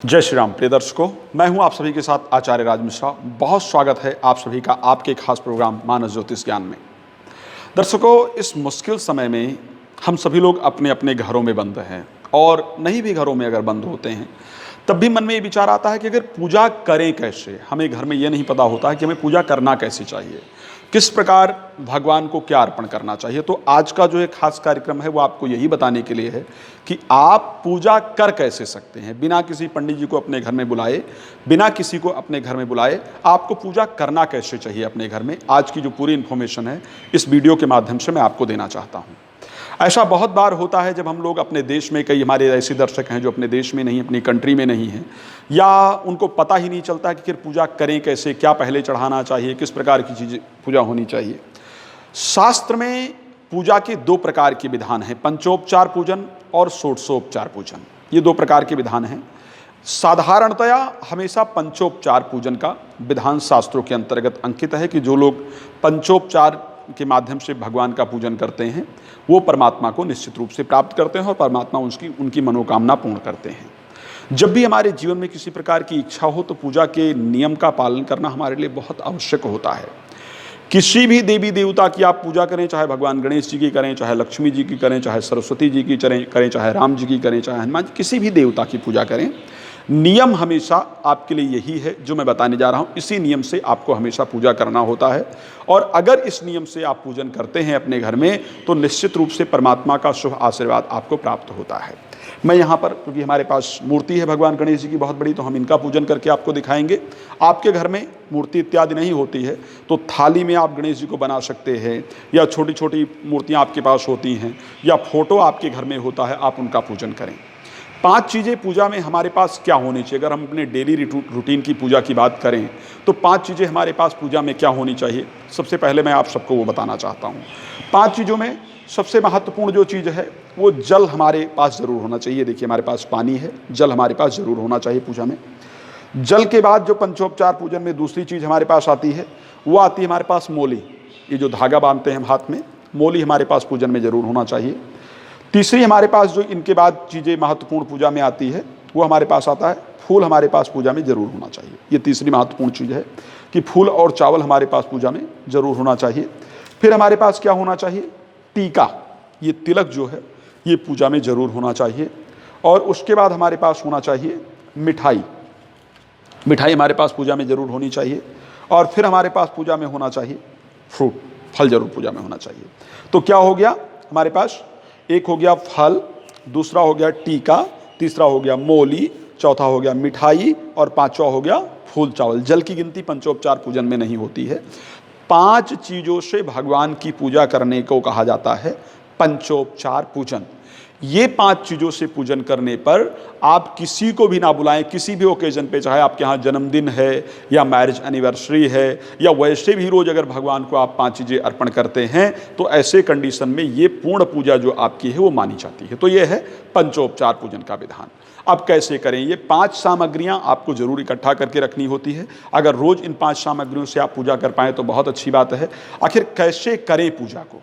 जय श्री राम प्रिय दर्शकों, मैं हूं आप सभी के साथ आचार्य राज मिश्रा। बहुत स्वागत है आप सभी का आपके खास प्रोग्राम मानस ज्योतिष ज्ञान में। दर्शकों, इस मुश्किल समय में हम सभी लोग अपने अपने घरों में बंद हैं और नहीं भी घरों में अगर बंद होते हैं तब भी मन में ये विचार आता है कि अगर पूजा करें कैसे। हमें घर में ये नहीं पता होता है कि हमें पूजा करना कैसे चाहिए, किस प्रकार भगवान को क्या अर्पण करना चाहिए। तो आज का जो एक खास कार्यक्रम है वो आपको यही बताने के लिए है कि आप पूजा कर कैसे सकते हैं। बिना किसी पंडित जी को अपने घर में बुलाए, बिना किसी को अपने घर में बुलाए आपको पूजा करना कैसे चाहिए अपने घर में। आज की जो पूरी इन्फॉर्मेशन है इस वीडियो के माध्यम से मैं आपको देना चाहता हूँ। ऐसा बहुत बार होता है जब हम लोग अपने देश में, कई हमारे ऐसे दर्शक हैं जो अपने देश में नहीं, अपनी कंट्री में नहीं हैं, या उनको पता ही नहीं चलता कि फिर पूजा करें कैसे, क्या पहले चढ़ाना चाहिए, किस प्रकार की चीज़ पूजा होनी चाहिए। शास्त्र में पूजा के दो प्रकार के विधान हैं, पंचोपचार पूजन और षोडशोपचार पूजन। ये दो प्रकार के विधान हैं। साधारणतया हमेशा पंचोपचार पूजन का विधान शास्त्रों के अंतर्गत अंकित है कि जो लोग पंचोपचार के माध्यम से भगवान का पूजन करते हैं वो परमात्मा को निश्चित रूप से प्राप्त करते हैं और परमात्मा उनकी मनोकामना पूर्ण करते हैं। जब भी हमारे जीवन में किसी प्रकार की इच्छा हो तो पूजा के नियम का पालन करना हमारे लिए बहुत आवश्यक होता है। किसी भी देवी देवता की आप पूजा करें, चाहे भगवान गणेश जी की करें, चाहे लक्ष्मी जी की करें, चाहे सरस्वती जी की करें, चाहे राम जी की करें, चाहे हनुमान जी, किसी भी देवता की पूजा करें, नियम हमेशा आपके लिए यही है जो मैं बताने जा रहा हूँ। इसी नियम से आपको हमेशा पूजा करना होता है और अगर इस नियम से आप पूजन करते हैं अपने घर में तो निश्चित रूप से परमात्मा का शुभ आशीर्वाद आपको प्राप्त होता है। मैं यहाँ पर, क्योंकि हमारे पास मूर्ति है भगवान गणेश जी की बहुत बड़ी, तो हम इनका पूजन करके आपको दिखाएंगे। आपके घर में मूर्ति इत्यादि नहीं होती है तो थाली में आप गणेश जी को बना सकते हैं, या छोटी छोटी मूर्तियाँ आपके पास होती हैं, या फोटो आपके घर में होता है, आप उनका पूजन करें। 5 चीज़ें पूजा में हमारे पास क्या होनी चाहिए। अगर हम अपने डेली रूटीन की पूजा की बात करें तो 5 चीज़ें हमारे पास पूजा में क्या होनी चाहिए, सबसे पहले मैं आप सबको वो बताना चाहता हूँ। 5 चीज़ों में सबसे महत्वपूर्ण जो चीज़ है वो जल हमारे पास ज़रूर होना चाहिए। देखिए, हमारे पास पानी है, जल हमारे पास ज़रूर होना चाहिए पूजा में। जल के बाद जो पंचोपचार पूजन में दूसरी चीज़ हमारे पास आती है वो आती है हमारे पास मोली। ये जो धागा बांधते हैं हम हाथ में, मोली हमारे पास पूजन में ज़रूर होना चाहिए। तीसरी हमारे पास जो इनके बाद चीज़ें महत्वपूर्ण पूजा में आती है वो हमारे पास आता है फूल, हमारे पास पूजा में ज़रूर होना चाहिए। ये तीसरी महत्वपूर्ण चीज़ है कि फूल और चावल हमारे पास पूजा में ज़रूर होना चाहिए। फिर हमारे पास क्या होना चाहिए, टीका, ये तिलक जो है ये पूजा में ज़रूर होना चाहिए। और उसके बाद हमारे पास होना चाहिए मिठाई, मिठाई हमारे पास पूजा में ज़रूर होनी चाहिए। और फिर हमारे पास पूजा में होना चाहिए फ्रूट, फल ज़रूर पूजा में होना चाहिए। तो क्या हो गया हमारे पास, एक हो गया फल, दूसरा हो गया टीका, तीसरा हो गया मोली, चौथा हो गया मिठाई और पांचवा हो गया फूल चावल। जल की गिनती पंचोपचार पूजन में नहीं होती है। 5 चीज़ों से भगवान की पूजा करने को कहा जाता है पंचोपचार पूजन। ये 5 चीज़ों से पूजन करने पर आप किसी को भी ना बुलाएं, किसी भी ओकेजन पे, चाहे आपके यहाँ जन्मदिन है या मैरिज एनिवर्सरी है, या वैसे भी रोज़ अगर भगवान को आप 5 चीज़ें अर्पण करते हैं तो ऐसे कंडीशन में ये पूर्ण पूजा जो आपकी है वो मानी जाती है। तो ये है पंचोपचार पूजन का विधान। अब कैसे करें, ये 5 सामग्रियाँ आपको ज़रूर इकट्ठा करके रखनी होती है। अगर रोज़ इन 5 सामग्रियों से आप पूजा कर पाएँ तो बहुत अच्छी बात है। आखिर कैसे करें पूजा को,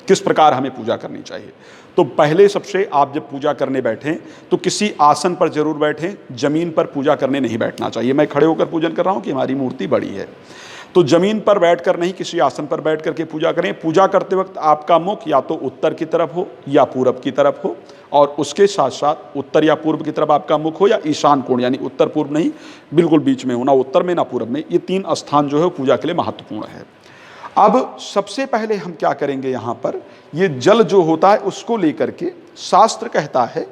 किस प्रकार हमें पूजा करनी चाहिए। तो पहले सबसे आप जब पूजा करने बैठें तो किसी आसन पर जरूर बैठें, ज़मीन पर पूजा करने नहीं बैठना चाहिए। मैं खड़े होकर पूजन कर रहा हूँ कि हमारी मूर्ति बड़ी है, तो ज़मीन पर बैठकर नहीं, किसी आसन पर बैठ करके पूजा करें। पूजा करते वक्त आपका मुख या तो उत्तर की तरफ हो या पूरब की तरफ हो, और उसके साथ साथ उत्तर या पूर्व की तरफ आपका मुख हो, या ईशान कोण, यानी उत्तर पूर्व नहीं, बिल्कुल बीच में हो, ना उत्तर में ना पूर्व में। ये 3 स्थान जो है पूजा के लिए महत्वपूर्ण है। अब सबसे पहले हम क्या करेंगे, यहाँ पर ये जल जो होता है उसको लेकर के शास्त्र कहता है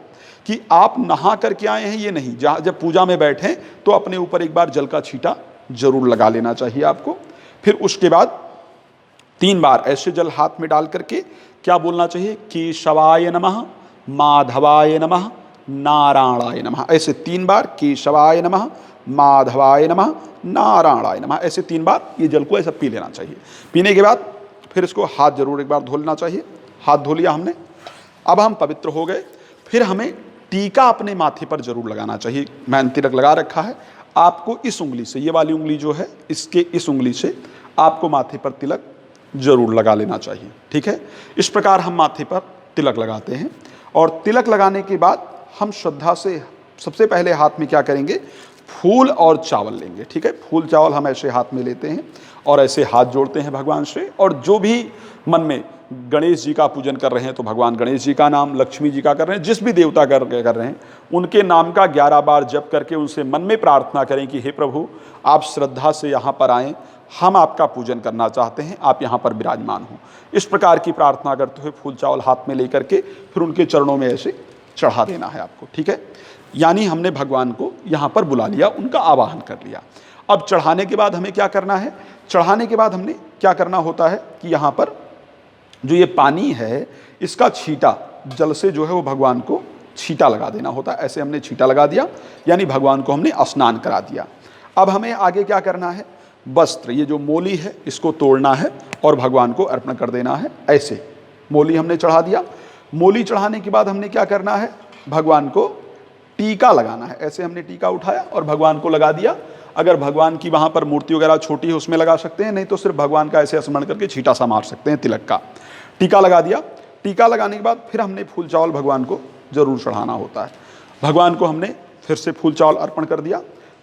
कि आप नहा करके आए हैं ये नहीं, जब पूजा में बैठें तो अपने ऊपर एक बार जल का छींटा जरूर लगा लेना चाहिए आपको। फिर उसके बाद 3 बार ऐसे जल हाथ में डाल करके क्या बोलना चाहिए, केशवाय नमः, माधवाय नमः, नारायणाय नमः। ऐसे 3 बार, केशवाय नमः, माधवाय नमः, नारायणाय नमः, ऐसे 3 बार ये जल को ऐसा पी लेना चाहिए। पीने के बाद फिर इसको हाथ जरूर एक बार धो लेना चाहिए। हाथ धो लिया हमने, अब हम पवित्र हो गए। फिर हमें टीका अपने माथे पर जरूर लगाना चाहिए। मैंने तिलक लगा रखा है, आपको इस उंगली से, ये वाली उंगली जो है इसके इस उंगली से आपको माथे पर तिलक जरूर लगा लेना चाहिए। ठीक है, इस प्रकार हम माथे पर तिलक लगाते हैं। और तिलक लगाने के बाद हम श्रद्धा से सबसे पहले हाथ में क्या करेंगे, फूल और चावल लेंगे। ठीक है, फूल चावल हम ऐसे हाथ में लेते हैं और ऐसे हाथ जोड़ते हैं भगवान से, और जो भी मन में गणेश जी का पूजन कर रहे हैं तो भगवान गणेश जी का नाम, लक्ष्मी जी का कर रहे हैं, जिस भी देवता कर रहे हैं उनके नाम का 11 बार जप करके उनसे मन में प्रार्थना करें कि हे प्रभु, आप श्रद्धा से यहाँ पर आएँ, हम आपका पूजन करना चाहते हैं, आप यहाँ पर विराजमान हो। इस प्रकार की प्रार्थना करते हुए फूल चावल हाथ में लेकर के फिर उनके चरणों में ऐसे चढ़ा देना है आपको। ठीक है, यानी हमने भगवान को यहाँ पर बुला लिया, उनका आवाहन कर लिया। अब चढ़ाने के बाद हमें क्या करना है, चढ़ाने के बाद हमने क्या करना होता है कि यहाँ पर जो ये पानी है इसका छींटा जल से जो है वो भगवान को छींटा लगा देना होता है। ऐसे हमने छींटा लगा दिया, यानी भगवान को हमने स्नान करा दिया। अब हमें आगे क्या करना है, वस्त्र, ये जो मोली है इसको तोड़ना है और भगवान को अर्पण कर देना है। ऐसे मोली हमने चढ़ा दिया। मोली चढ़ाने के बाद हमने क्या करना है, भगवान को टीका लगाना है। ऐसे हमने टीका उठाया और भगवान को लगा दिया। अगर भगवान की वहाँ पर मूर्ति वगैरह छोटी है उसमें लगा सकते हैं, नहीं तो सिर्फ भगवान का ऐसे स्मरण करके छींटा सा मार सकते हैं तिलक का। टीका लगा दिया। टीका लगाने के बाद फिर हमने फूल चावल भगवान को जरूर चढ़ाना होता है। भगवान को हमने फिर से फूल चावल अर्पण कर दिया।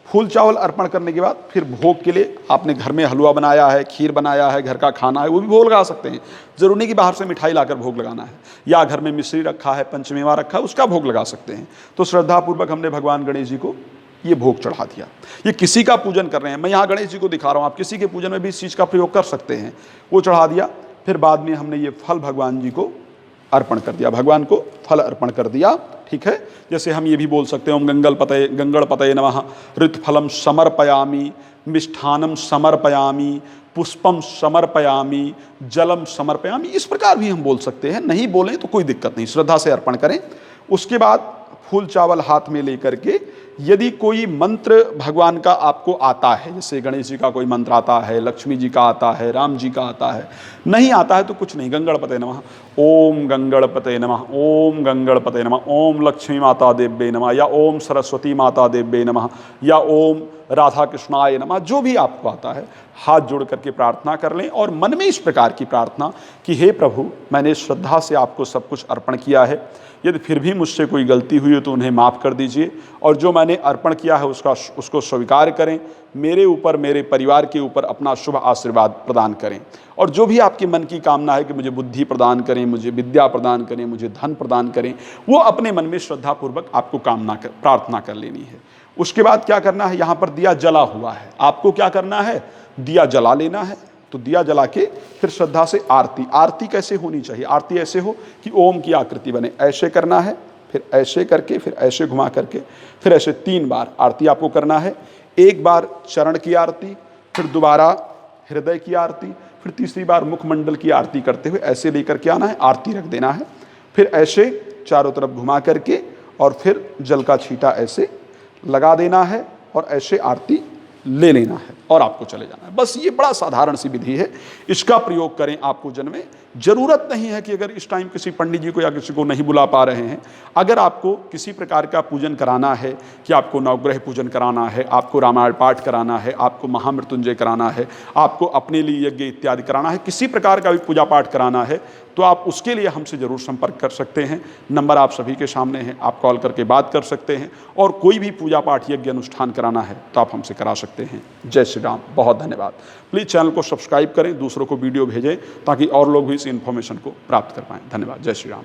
फूल चावल अर्पण करने के बाद फिर भोग के लिए आपने घर में हलवा बनाया है, खीर बनाया है, घर का खाना है, वो भी भोग लगा सकते हैं। जरूरी नहीं कि बाहर से मिठाई लाकर भोग लगाना है, या घर में मिश्री रखा है, पंचमेवा रखा है, उसका भोग लगा सकते हैं। तो श्रद्धापूर्वक हमने भगवान गणेश जी को ये भोग चढ़ा दिया। ये किसी का पूजन कर रहे हैं, मैं यहाँ गणेश जी को दिखा रहा हूँ, आप किसी के पूजन में भी इस चीज़ का प्रयोग कर सकते हैं। वो चढ़ा दिया। फिर बाद में हमने ये फल भगवान जी को अर्पण कर दिया, भगवान को फल अर्पण कर दिया। ठीक है, जैसे हम ये भी बोल सकते हैं, ओम गंगणपतये नमः, ऋतफलम समर्पयामि, मिष्ठानम समर्पयामि, पुष्पम समर्पयामि, जलम समर्पयामि। इस प्रकार भी हम बोल सकते हैं, नहीं बोलें तो कोई दिक्कत नहीं, श्रद्धा से अर्पण करें। उसके बाद फूल चावल हाथ में लेकर के यदि कोई मंत्र भगवान का आपको आता है, जैसे गणेश जी का कोई मंत्र आता है, लक्ष्मी जी का आता है, राम जी का आता है, नहीं आता है तो कुछ नहीं, गंगणपतये नमः, ओम गंगणपतये नमः, ओम गंगणपतये नमः, ओम लक्ष्मी माता देव्ये नमः, या ओम सरस्वती माता देव्ये नमः, या ओम राधा कृष्णाय नमः, जो भी आपको आता है हाथ जोड़ करके प्रार्थना कर लें और मन में इस प्रकार की प्रार्थना कि हे प्रभु, मैंने श्रद्धा से आपको सब कुछ अर्पण किया है, यदि फिर भी मुझसे कोई गलती हुई हो तो उन्हें माफ़ कर दीजिए, और जो मैंने अर्पण किया है उसको स्वीकार करें, मेरे ऊपर, मेरे परिवार के ऊपर अपना शुभ आशीर्वाद प्रदान करें। और जो भी आपके मन की कामना है कि मुझे बुद्धि प्रदान करें, मुझे विद्या प्रदान करें, मुझे धन प्रदान करें, वो अपने मन में श्रद्धापूर्वक आपको प्रार्थना कर लेनी है। उसके बाद क्या करना है, यहाँ पर दिया जला हुआ है, आपको क्या करना है, दिया जला लेना है। तो दिया जला के फिर श्रद्धा से आरती कैसे होनी चाहिए, आरती ऐसे हो कि ओम की आकृति बने, ऐसे करना है, फिर ऐसे करके, फिर ऐसे घुमा करके, फिर ऐसे 3 बार आरती आपको करना है। एक बार चरण की आरती, फिर दोबारा हृदय की आरती, फिर तीसरी बार मुखमंडल की आरती करते हुए ऐसे लेकर के आना है, आरती रख देना है, फिर ऐसे चारों तरफ घुमा करके और फिर जल का छींटा ऐसे लगा देना है और ऐसे आरती ले लेना है और आपको चले जाना है। बस ये बड़ा साधारण सी विधि है, इसका प्रयोग करें आप पूजन में। जरूरत नहीं है कि अगर इस टाइम किसी पंडित जी को या किसी को नहीं बुला पा रहे हैं, अगर आपको किसी प्रकार का पूजन कराना है, कि आपको नवग्रह पूजन कराना है, आपको रामायण पाठ कराना है, आपको महामृत्युंजय कराना है, आपको अपने लिए यज्ञ इत्यादि कराना है, किसी प्रकार का भी पूजा पाठ कराना है, तो आप उसके लिए हमसे ज़रूर संपर्क कर सकते हैं। नंबर आप सभी के सामने है, आप कॉल करके बात कर सकते हैं। और कोई भी पूजा पाठ यज्ञ अनुष्ठान कराना है तो आप हमसे करा सकते हैं। जय श्री राम, बहुत धन्यवाद। प्लीज़ चैनल को सब्सक्राइब करें, दूसरों को वीडियो भेजें ताकि और लोग भी इस इन्फॉर्मेशन को प्राप्त कर पाएँ। धन्यवाद। जय श्री राम।